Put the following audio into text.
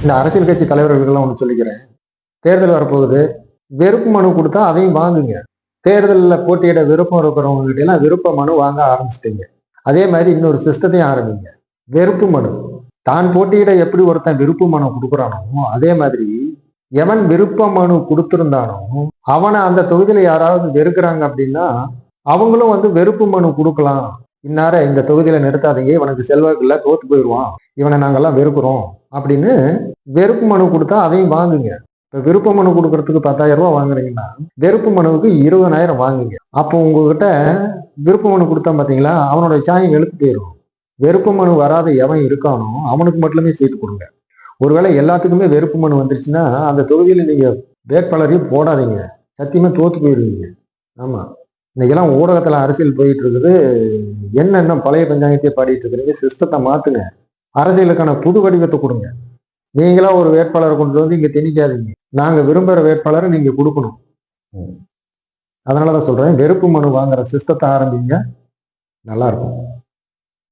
இந்த அரசியல் கட்சி தலைவர்களுக்கெல்லாம் ஒன்று சொல்லிக்கிறேன். தேர்தல் வரப்போகுது. வெறுப்பு மனு கொடுத்தா அதையும் வாங்குங்க. தேர்தலில் போட்டியிட விருப்பம் இருக்கிறவங்க கிட்ட எல்லாம் விருப்ப மனு வாங்க ஆரம்பிச்சிட்டீங்க. அதே மாதிரி இன்னொரு சிஸ்டத்தையும் ஆரம்பிங்க. வெறுப்பு மனு. தான் போட்டியிட எப்படி ஒருத்தன் விருப்ப மனு கொடுக்குறானோ அதே மாதிரி எவன் விருப்ப மனு கொடுத்திருந்தானோ அவனை அந்த தொகுதியில யாராவது வெறுக்கிறாங்க அப்படின்னா அவங்களும் வெறுப்பு மனு கொடுக்கலாம். இன்னார இந்த தொகுதியில நிறுத்தாதீங்க, இவனுக்கு செல்வாக்கு இல்ல, தோத்து போயிடுவான், இவனை நாங்கெல்லாம் வெறுக்கிறோம் அப்படின்னு வெறுப்பு மனு கொடுத்தா அதையும் வாங்குங்க. இப்ப விருப்ப மனு கொடுக்கறதுக்கு 10,000 ரூபாய் வாங்குறீங்கன்னா வெறுப்பு மனுவுக்கு 20,000 வாங்குங்க. அப்போ உங்ககிட்ட விருப்ப மனு கொடுத்தா பாத்தீங்களா, அவனோட சாயம் வெளுத்து போயிடும். வெறுப்பு மனு வராத எவன் இருக்கானோ அவனுக்கு மட்டுமே சீட்டு கொடுங்க. ஒருவேளை எல்லாத்துக்குமே வெறுப்பு மனு வந்துருச்சுன்னா அந்த தொகுதியில நீங்க வேட்பாளரையும் போடாதீங்க, சத்தியமா தோத்து போயிடுவீங்க. ஆமா, இன்னைக்கெல்லாம் ஊடகத்துல அரசியல் போயிட்டு இருக்குது. என்ன பழைய பஞ்சாயத்தையே பாடிட்டு இருக்கிறீங்க? சிஸ்டத்தை மாத்துங்க, அரசியலுக்கான புது வடிவத்தை கொடுங்க. நீங்களா ஒரு வேட்பாளரை கொண்டு வந்து இங்க திணிக்காதீங்க. நாங்க விரும்புற வேட்பாளரை நீங்க கொடுக்கணும். அதனாலதான் சொல்றேன், வெறுப்பு மனு வாங்குற சிஸ்டத்தை ஆரம்பிங்க, நல்லா இருக்கும்.